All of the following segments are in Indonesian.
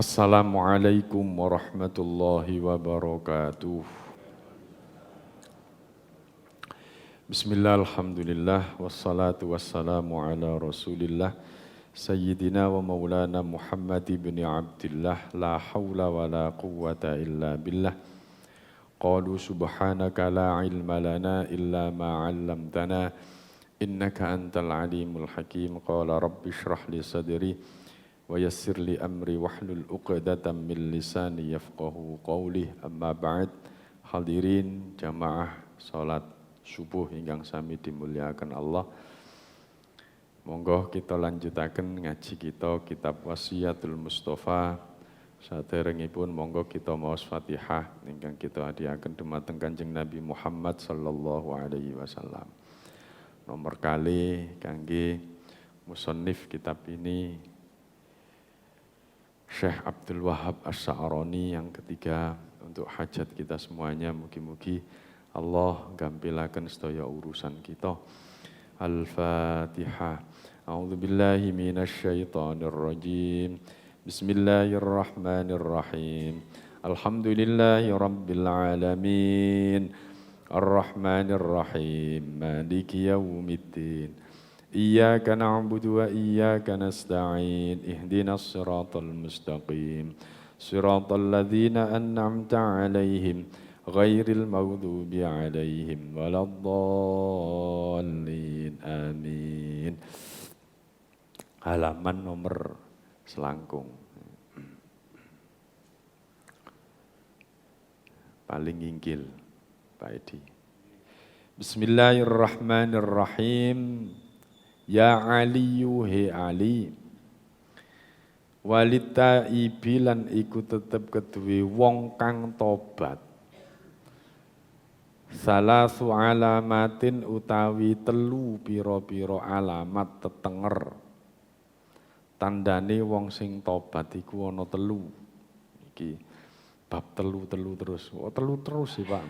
Assalamualaikum warahmatullahi wabarakatuh. Bismillah, alhamdulillah, wassalatu wassalamu ala rasulillah Sayyidina wa maulana Muhammad ibn Abdillah. La hawla wa la quwwata illa billah. Qalu subhanaka la ilma lana illa ma 'allamtana innaka antal alimul hakim. Qala rabbi shrah li sadri wa yassir li amri wahlul 'uqdatam min lisani yafqahu qawli. Amma ba'd. Hadirin jamaah salat subuh ingkang sami dimuliakan Allah. Monggo kita lanjutaken ngaji kita kitab Wasiyatul Mustafa. Saderengipun monggo kita maos Fatihah ingkang kita adiaken dumateng Kanjeng Nabi Muhammad sallallahu alaihi wasallam. Nomor kali kangge musannif kitab ini Syekh Abdul Wahab Asy'arani yang ketiga. Untuk hajat kita semuanya, mugi-mugi Allah gampilaken sedaya urusan kita. Al-Fatihah. A'udzu billahi minasy syaithanir rajim. Bismillahirrahmanirrahim. Alhamdulillahi rabbil alamin. Ar-Rahmanir Rahim. Maliki yaumiddin. Iyyaka na'budu wa iyyaka nasta'in. Ihdinas siratal mustaqim. Siratal ladzina an'amta 'alaihim ghairil maghdubi 'alaihim waladdallin. Amin. Halaman nomor selangkung. Paling inggil, Pak Edi. Bismillahirrahmanirrahim. Ya Aliyu he Ali, walita ibilan iku tetep keduwe wong kang tobat. Salasu alamatin utawi telu pira-pira alamat tetenger. Tandane wong sing tobat iku ana telu. Iki bab telu terus. Oh, telu terus sih Pak.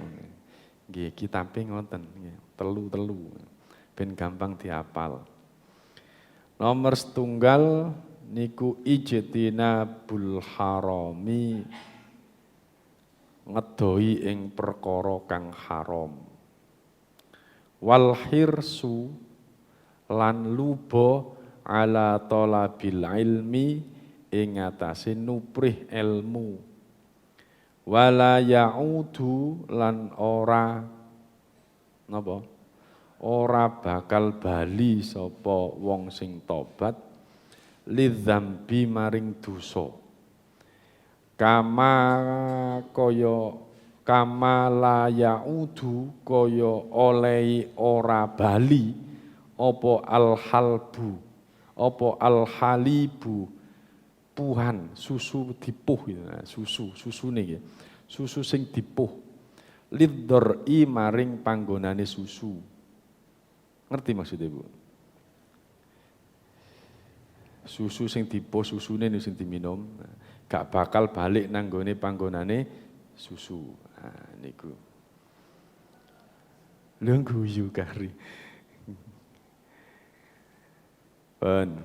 Nggih, kitabe ngoten nggih. Telu. Ben gampang dihafal. Nomor setunggal niku ijtinabul harami, ngedohi ing perkara kang haram. Wal hirsu lan luba ala talabil ilmi ing atase nuprih ilmu. Wala ya'udu lan ora napa? Ora bakal bali sapa wong sing tobat lidzambi maring dosa. Kama la ya'udu kaya olehi ora bali apa alhalbu apa alhalibu puhan susu dipuh susune nggih. Susu sing dipuh lidzar'i maring panggonane susu. Ngerti maksudnya Bu? Susu sing dipo susune sing diminum, gak bakal balik nanggone panggonane susu. Nah, niku. Lha guyu kari. Ben.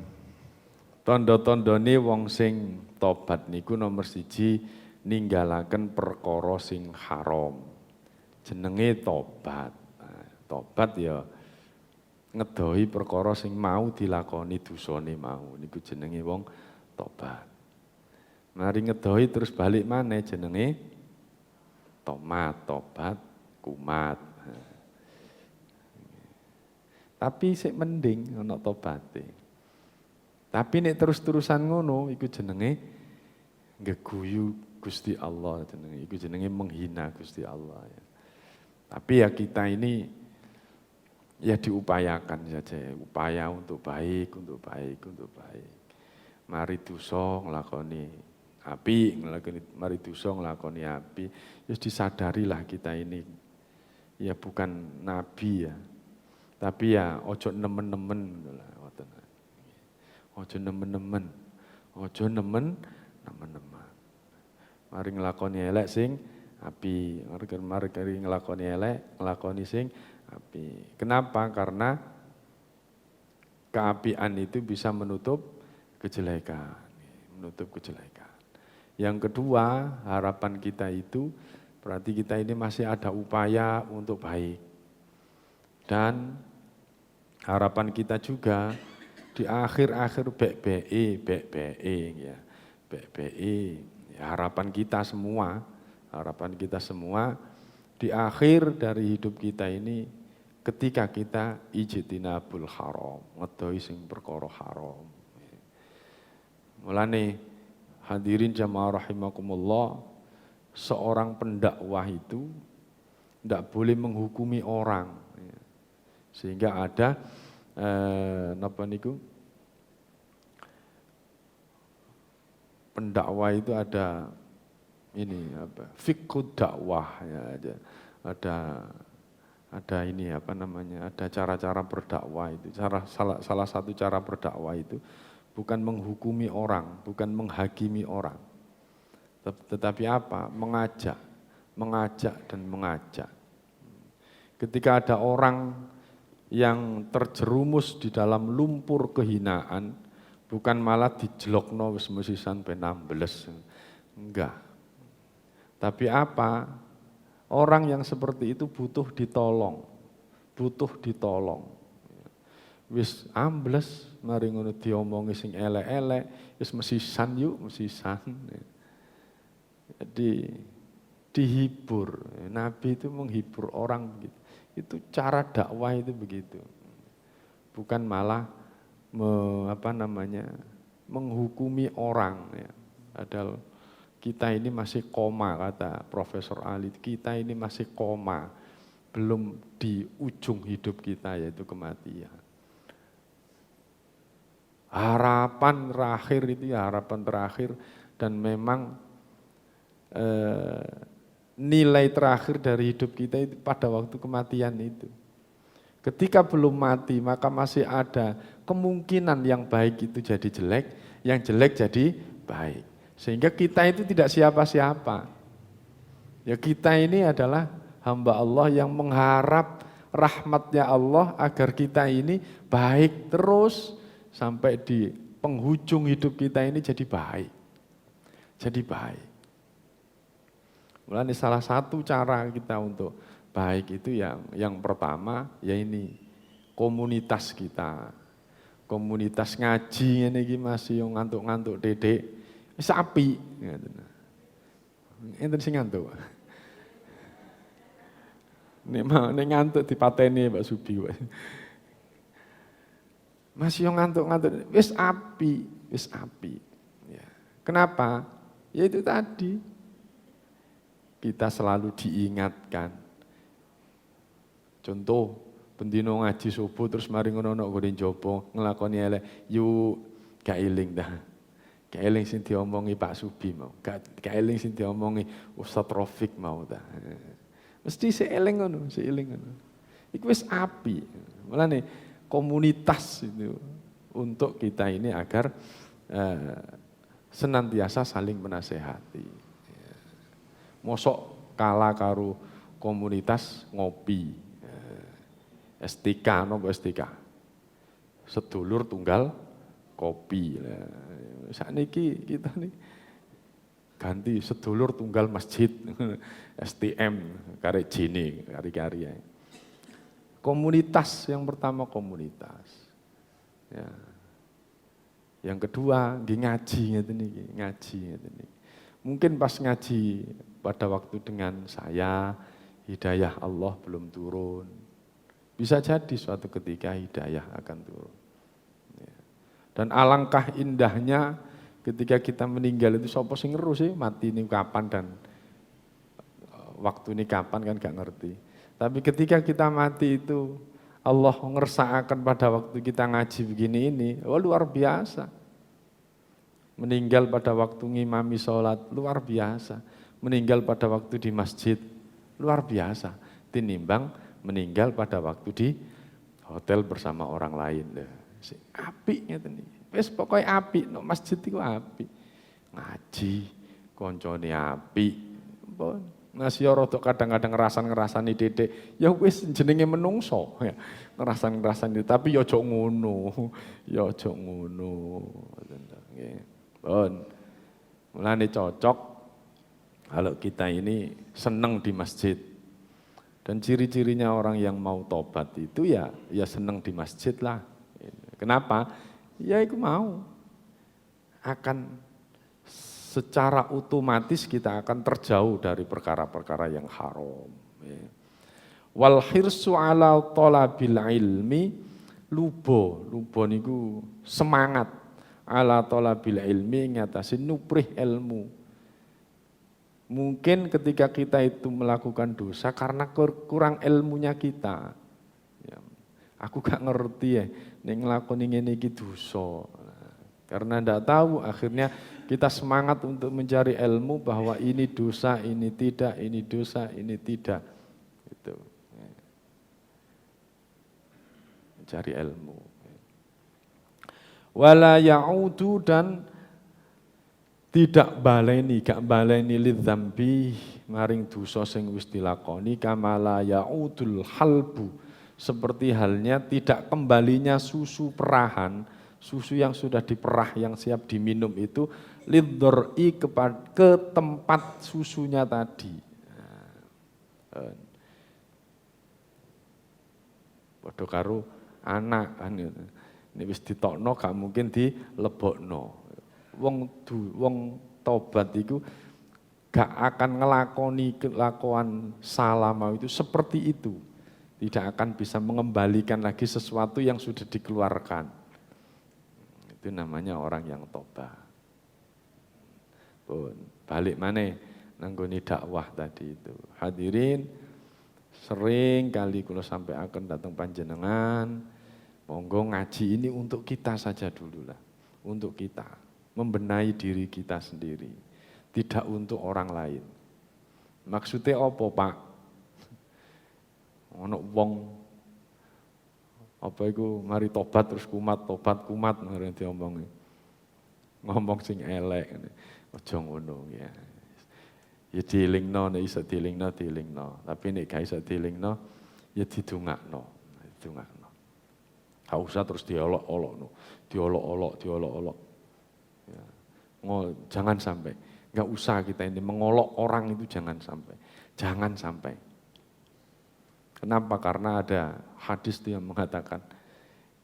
Tanda-tandane wong sing tobat niku nomor 1 ninggalaken perkara sing haram. Jenenge tobat. Nah, tobat ya ngedohi perkara sing mau dilakoni dosane mau, niku jenenge wong tobat. Mari ngedohi terus balik maneh jenenge tobat, kumat. Tapi sik mending ana tobate. Tapi nek terus-terusan ngono iku jenenge ngeguyu Gusti Allah, jenenge iku jenenge menghina Gusti Allah ya. Tapi ya kita ini ya diupayakan saja, upaya untuk baik. Mari dosa nglakoni apik, mari dosa nglakoni apik. Ya disadarilah kita ini ya bukan nabi ya. Tapi ya ojo nemen-nemen ngoten. Ojo nemen-nemen. Mari nglakoni elek sing apik, mari nglakoni elek, nglakoni sing api. Kenapa? Karena keapian itu bisa menutup kejelekan. Yang kedua, harapan kita itu berarti kita ini masih ada upaya untuk baik. Dan harapan kita juga di akhir-akhir BPI ya. BPI, ya harapan kita semua di akhir dari hidup kita ini ketika kita ijtinabul haram, ngedohi sing perkara haram. Mulane hadirin jamaah rahimakumullah, seorang pendakwah itu tidak boleh menghukumi orang. Sehingga ada pendakwah itu ada ini fiqhud dakwah ya, ada ini ada cara-cara berdakwah itu. Salah satu cara berdakwah itu bukan menghukumi orang, bukan menghakimi orang. Tetapi apa? Mengajak dan mengajak. Ketika ada orang yang terjerumus di dalam lumpur kehinaan, bukan malah dijelokno wis musisan ben ambles. Enggak. Tapi apa? Orang yang seperti itu butuh ditolong. Wis ambles, mari ngono diomongi sing elek-elek, wis mesisan yuk, mesisan. Jadi dihibur. Nabi itu menghibur orang begitu. Itu cara dakwah itu begitu. Bukan malah menghukumi orang ya. Padahal kita ini masih koma, kata Profesor Ali, kita ini masih koma, belum di ujung hidup kita yaitu kematian. Harapan terakhir itu ya harapan terakhir, dan memang nilai terakhir dari hidup kita itu pada waktu kematian itu. Ketika belum mati maka masih ada kemungkinan yang baik itu jadi jelek, yang jelek jadi baik. Sehingga kita itu tidak siapa-siapa. Ya kita ini adalah hamba Allah yang mengharap rahmatnya Allah agar kita ini baik terus sampai di penghujung hidup kita ini jadi baik. Jadi baik. Mulai salah satu cara kita untuk baik itu yang pertama ya ini komunitas kita. Komunitas ngaji ini masih yang ngantuk-ngantuk dedek, sapi. Enten sing ngantuk. Nek ngantuk dipateni Mbak Subi. Masih yang ngantuk-ngantuk, wis api. Ya. Kenapa? Ya itu tadi. Kita selalu diingatkan. Contoh, bendino ngaji subuh terus mari ngono nggon njaba nglakoni elek, yuk gak eling dah. Gak eling sing diomongi Pak Subi mau, gak eling sing diomongi Ustaz Rafiq mau dah. Mesti seeling ngono. Iku wis api. Mulane komunitas itu untuk kita ini agar senantiasa saling menasehati. Mosok kalah karo komunitas ngopi. STK nopo STK. Sedulur tunggal kopi. Sakniki kita nih ganti sedulur tunggal masjid. STM karek jini kari-kari. Komunitas yang pertama komunitas. Ya. Yang kedua ngaji ngeten iki. Mungkin pas ngaji pada waktu dengan saya, hidayah Allah belum turun. Bisa jadi suatu ketika hidayah akan turun. Dan alangkah indahnya ketika kita meninggal itu sapa sing ngeru sih mati ini kapan dan waktu ini kapan kan gak ngerti. Tapi ketika kita mati itu Allah ngersakaken pada waktu kita ngaji begini ini, luar biasa. Meninggal pada waktu ngimami sholat, luar biasa. Meninggal pada waktu di masjid, luar biasa. Tinimbang meninggal pada waktu di hotel bersama orang lain. Api ngeten iki. Wis pokoke api, no masjid iku api. Ngaji, koncone api. Nasi rada kadang-kadang ngerasan-ngerasani dedek, ya wis jenenge menungso. Ya, ngerasan-ngerasani, tapi ya aja ngono. Ya aja ngono. Nggih. Mulane cocok kalau kita ini senang di masjid. Dan ciri-cirinya orang yang mau tobat itu ya senang di masjid lah. Kenapa? Ya itu mau. Akan secara otomatis kita akan terjauh dari perkara-perkara yang haram. Wal hirsu ala talabil ilmi, lubo niku semangat ala talabil ilmi ngatasi nuprih ilmu. Mungkin ketika kita itu melakukan dosa karena kurang ilmunya kita. Ya, aku gak ngerti ya, ning nglakoni ngene iki dosa. Karena tidak tahu, akhirnya kita semangat untuk mencari ilmu bahwa ini dosa, ini tidak, ini dosa, ini tidak. Itu. Mencari ilmu. Wala ya'udu dan tidak gak baleni lidzambi maring dosa sing wis dilakoni kamala ya'udul halbu, seperti halnya tidak kembalinya susu perahan, susu yang sudah diperah yang siap diminum itu lidzar'i ke tempat susunya tadi. Padha karo anak kan ini wis ditokno gak mungkin dilebokno. Wong tobat itu gak akan ngelakoni kelakuan salah mau itu seperti itu. Tidak akan bisa mengembalikan lagi sesuatu yang sudah dikeluarkan. Itu namanya orang yang tobat. Balik mana nanggoni dakwah tadi itu. Hadirin, sering kali kalau sampai akan datang panjenengan, monggo ngaji ini untuk kita saja dulu lah. Untuk kita. Membenahi diri kita sendiri, tidak untuk orang lain. Maksudnya apa, Pak? Ono wong apa iku mari tobat terus kumat mari diomongi. Ngomong sing elek. Aja ngono ya. Ya dielingno nek iso dielingno, tapi nek gak iso dielingno ya didongakno. Gak usah terus diolok-olokno, diolok-olok. Ya. Jangan sampai, nggak usah kita ini mengolok orang itu jangan sampai. Kenapa? Karena ada hadis yang mengatakan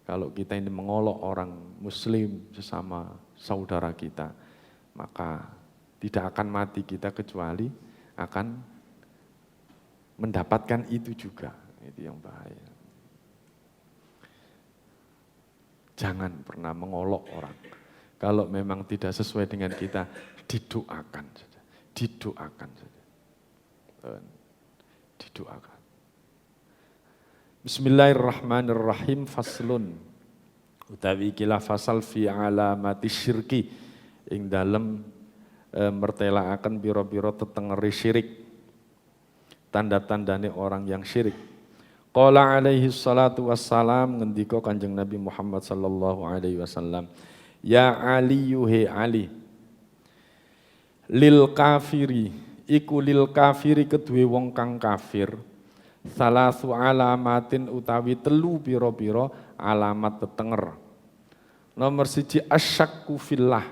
kalau kita ini mengolok orang muslim sesama saudara kita, maka tidak akan mati kita kecuali akan mendapatkan itu juga. Itu yang bahaya. Jangan pernah mengolok orang. Kalau memang tidak sesuai dengan kita, didoakan saja. Didoakan. Bismillahirrahmanirrahim. Faslun. Utawi ikilah fasal fi alamati syirki. Ing dalem mertelaaken biro-biro tetengeri syirik. Tanda-tandane orang yang syirik. Qala alaihi salatu wassalam, ngendika Kanjeng Nabi Muhammad sallallahu alaihi wasallam. Ya Ali yuhe Ali lil kafiri iku lil kafiri kedue wong kang kafir salasu alamatin utawi telu pira-pira alamat tetenger. Nomor 1 asyakku fillah,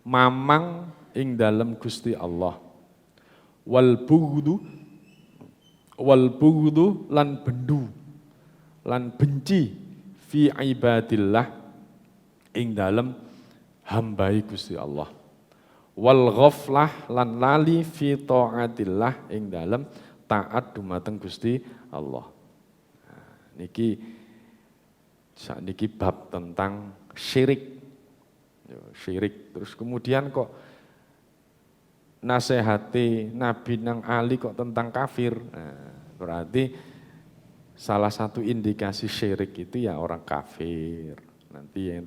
mamang ing dalem Gusti Allah, wal bughdu lan bendu lan benci fi ibadillah ing dalem hambai Gusti Allah, wal ghaflah lan lali fi taatillah ing dalem taat dumateng Gusti Allah. Nah, niki bab tentang syirik. Syirik. Terus kemudian kok nasihati Nabi nang Ali kok tentang kafir. Nah, berarti salah satu indikasi syirik itu ya orang kafir. Nanti yang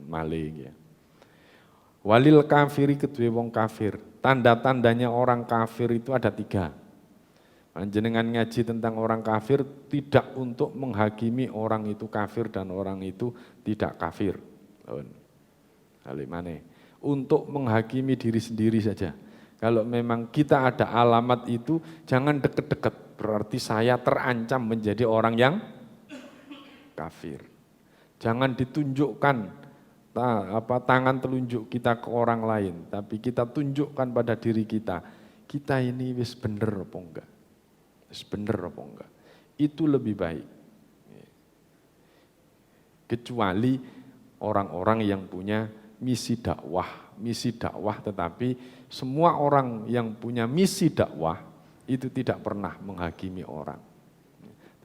maling ya. Walil kafiri kedua wong kafir. Tanda-tandanya orang kafir itu ada 3. Panjenengan ngaji tentang orang kafir tidak untuk menghakimi orang itu kafir dan orang itu tidak kafir. Untuk menghakimi diri sendiri saja. Kalau memang kita ada alamat itu, jangan deket-deket. Berarti saya terancam menjadi orang yang kafir. Jangan ditunjukkan tangan telunjuk kita ke orang lain, tapi kita tunjukkan pada diri kita, kita ini wis bener apa enggak? Wis bener apa enggak? Itu lebih baik. Kecuali orang-orang yang punya misi dakwah tetapi semua orang yang punya misi dakwah itu tidak pernah menghakimi orang.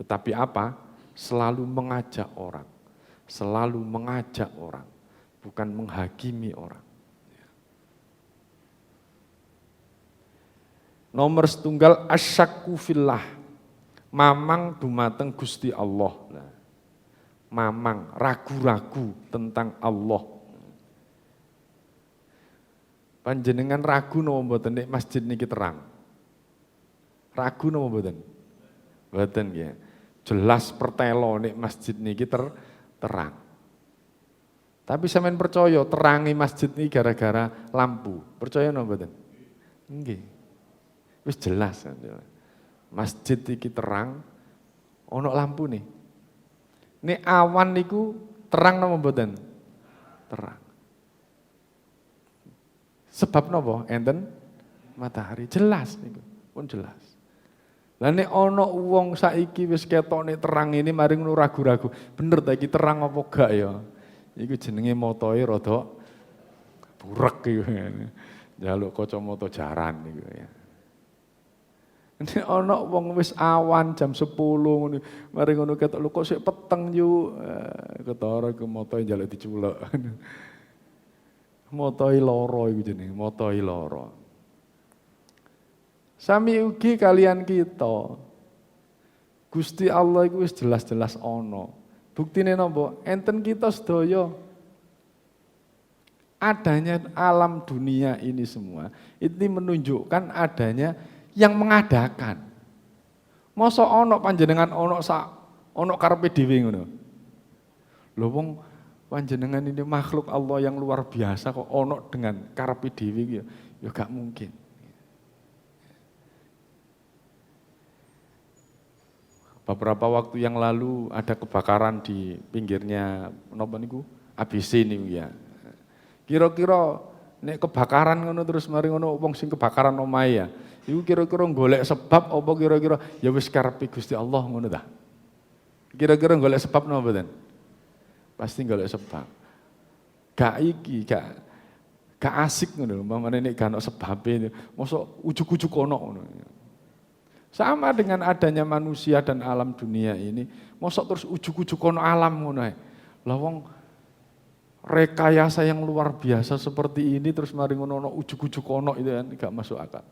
Tetapi apa? Selalu mengajak orang. Selalu mengajak orang, bukan menghakimi orang. Nomor setunggal asyakku fillah, mamang dumateng Gusti Allah. Mamang, ragu-ragu tentang Allah. Panjenengan ragu napa mboten nek masjid niki terang? Ragu napa mboten? Mboten nggih. Jelas pertelo nek masjid niki terang. Tapi sampean percaya terangi masjid ini gara-gara lampu. Percaya napa mboten? Nggih. Wis jelas. Masjid iki terang ana lampu nih. Nek awan niku terang napa mboten? Terang. Sebab napa? Enten matahari. Jelas niku. Pun jelas. Lah nek ana wong saiki wis ketokne terang ini mari ngono ragu-ragu, bener ta iki terang apa gak ya? Iku jenenge motoe rada burek iku. Njaluk kacamata jaran niku ya. Nek ana wong wis awan jam 10 ngono, mari ngono ketok lho kok sik peteng yu. Ketara iku motoe njaluk diculuk. Motoe lara iku jenenge, motoe lara. Sami ugi kalian kita. Gusti Allah itu wis jelas-jelas ana. Buktine napa? Enten kita sedaya. Adanya alam dunia ini semua, itu menunjukkan adanya yang mengadakan. Masa ana panjenengan ana karepe dhewe ngono. Lho wong panjenengan ini makhluk Allah yang luar biasa kok ana dengan karepe dhewe ya gak mungkin. Beberapa waktu yang lalu ada kebakaran di pinggirnya napa niku? ABC niku ya. Kira-kira nek kebakaran ngono terus mari ngono wong sing kebakaran omahe ya. Iku kira-kira golek sebab apa kira-kira ya wis karepe Gusti Allah ngono ta. Kira-kira golek sebab napa mboten? Pasti golek sebab. Gak asik ngono lho, umpamane nek gak ono sebabe mosok ujug-ujug ono ngono. Sama dengan adanya manusia dan alam dunia ini, mosok terus ujug-ujug ono alam ngono ae. Lah wong rekayasa yang luar biasa seperti ini terus mari ngono ujug-ujug ono itu kan gak masuk akal.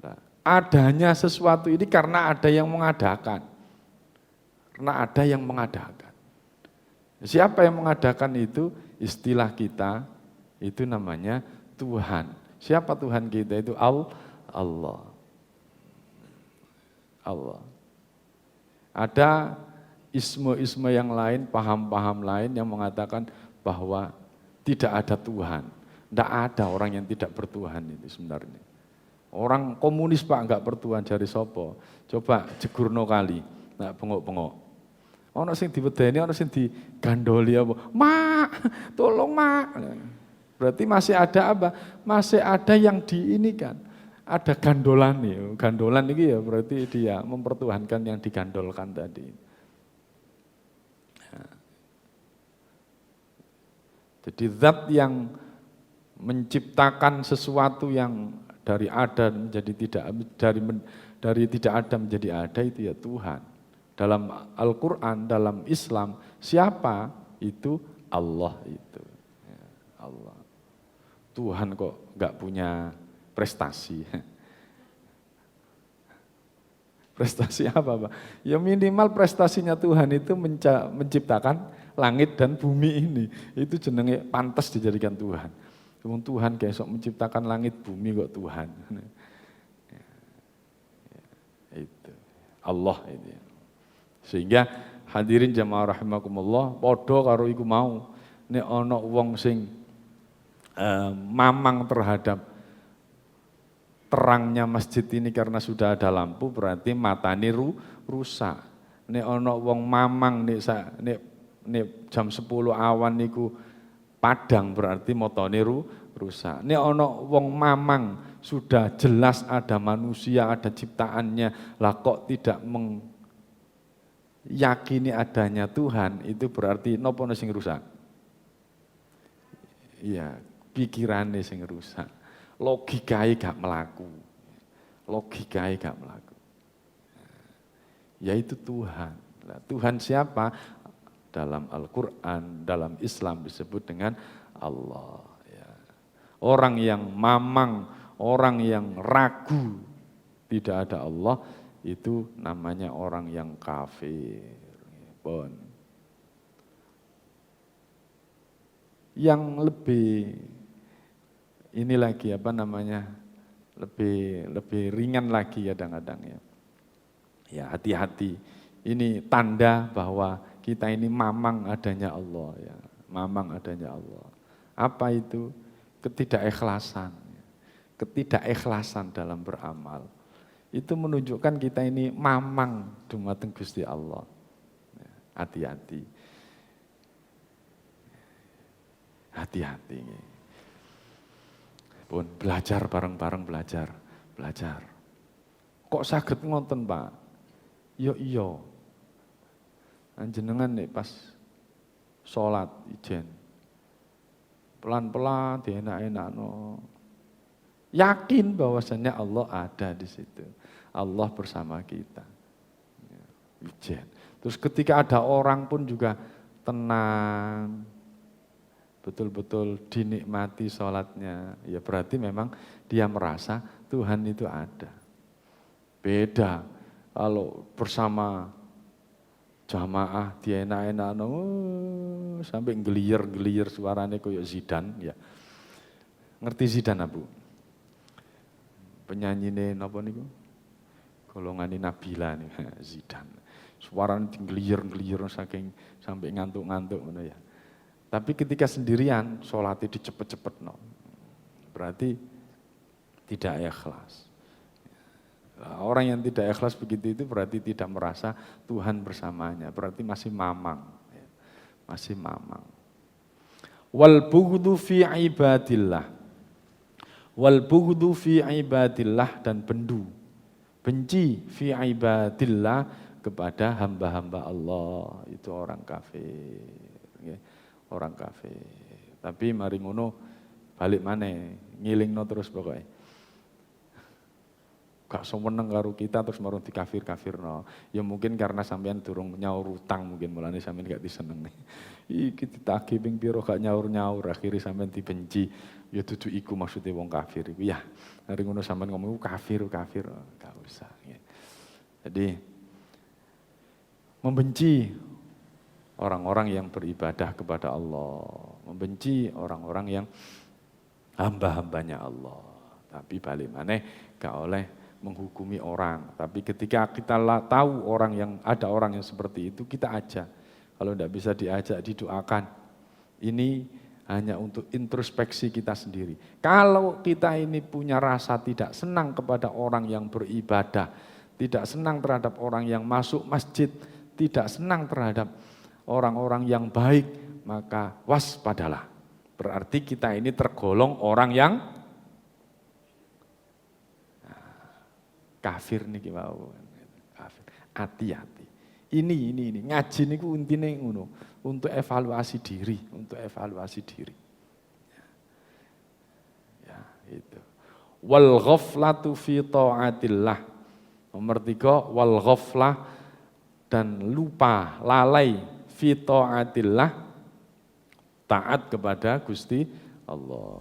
Nah, adanya sesuatu ini karena ada yang mengadakan. Karena ada yang mengadakan. Siapa yang mengadakan itu? Istilah kita itu namanya Tuhan. Siapa Tuhan kita itu? Allah. Allah. Ada isme-isme yang lain, paham-paham lain yang mengatakan bahwa tidak ada Tuhan. Tidak ada orang yang tidak bertuhan itu sebenarnya. Orang komunis Pak enggak bertuhan jari sopo. Coba jegurno kali, nah bengok-bengok. Ono sing diwedeni, ono sing digandoli apa? Mak, tolong mak. Berarti masih ada apa? Masih ada yang diinikan. Ada gandolan nih, gandolan ini ya berarti dia mempertuhankan yang digandolkan tadi. Jadi zat yang menciptakan sesuatu yang dari ada menjadi tidak, dari tidak ada menjadi ada itu ya Tuhan. Dalam Al-Quran, dalam Islam, siapa itu? Allah itu. Allah. Tuhan kok nggak punya prestasi. Prestasi apa, Pak? Ya minimal prestasinya Tuhan itu menciptakan langit dan bumi ini. Itu jenenge pantas dijadikan Tuhan. Tuhan kayak sok menciptakan langit bumi kok Tuhan. Itu Allah itu. Sehingga hadirin jamaah rahimakumullah, padha karo iku mau nek ana wong sing mamang terhadap terangnya masjid ini karena sudah ada lampu berarti matane rusak. Nek ana wong mamang nek jam 10 awan niku padang berarti motone rusak. Ini ono wong mamang sudah jelas ada manusia, ada ciptaannya, lah kok tidak meyakini adanya Tuhan, itu berarti nopo sing rusak. Iya, pikirannya sing rusak. Logikae gak melaku. Logikae gak melaku. Yaitu Tuhan. Nah, Tuhan siapa? Dalam Al-Quran, dalam Islam disebut dengan Allah. Ya. Orang yang mamang, orang yang ragu tidak ada Allah, itu namanya orang yang kafir. Bon. Yang lebih ini lagi lebih ringan lagi kadang-kadang ya. Ya hati-hati. Ini tanda bahwa kita ini mamang adanya Allah ya. Mamang adanya Allah. Apa itu? Ketidakikhlasan. Ketidakikhlasan dalam beramal. Itu menunjukkan kita ini mamang dumateng Gusti Allah. Hati-hati. Hati-hati. Pun belajar bareng-bareng belajar. Kok saged ngonten, Pak? Yo iya. Anjenengan nek pas salat ijen. Pelan-pelan dienak-enakno. Yakin bahwasannya Allah ada di situ. Allah bersama kita. Ijen. Terus ketika ada orang pun juga tenang. Betul-betul dinikmati sholatnya. Ya berarti memang dia merasa Tuhan itu ada. Beda kalau bersama jamaah dia enak-enak sampai ngeliyer suaranya kayak Zidan ya. Ngerti Zidan Bu? Penyanyine napa niku? Golongane Nabila nih Zidan. Suaranya ngeliyer saking sampai ngantuk-ngantuk ngono ya. Tapi ketika sendirian, sholatnya dicepet-cepet, no. Berarti tidak ikhlas. Orang yang tidak ikhlas begitu itu berarti tidak merasa Tuhan bersamanya, berarti masih mamang. Masih mamang. Wal bughdu fi ibadillah. Wal bughdu fi ibadillah dan benci fi ibadillah kepada hamba-hamba Allah, itu orang kafir. Orang kafir. Tapi mari ngono balik maneh, ngilingno terus pokoknya. Gak seneng karo kita terus marung dikafir-kafirno. Ya mungkin karena sampean durung nyaur utang mungkin mulane sampean gak disenengi. Iki ditagih ping pira gak nyaur-nyaur akhirnya sampean dibenci. Ya dudu iku maksude wong kafir iku. Ya, mari ngono sampean ngomong kafir, gak usah. Jadi membenci orang-orang yang beribadah kepada Allah, membenci orang-orang yang hamba-hambanya Allah. Tapi balik maneh gak oleh menghukumi orang. Tapi ketika kita tahu ada orang yang seperti itu, kita ajak. Kalau tidak bisa diajak, didoakan. Ini hanya untuk introspeksi kita sendiri. Kalau kita ini punya rasa tidak senang kepada orang yang beribadah, tidak senang terhadap orang yang masuk masjid, tidak senang terhadap orang-orang yang baik, maka waspadalah. Berarti kita ini tergolong orang yang kafir nih mau. Kafir. Hati-hati. Ini ngaji niku intine ngono, untuk evaluasi diri. Ya, itu. Wal ghaflatu fi taatillah. Nomor 3, wal ghaflah dan lupa, lalai fi taatillah, taat kepada Gusti Allah.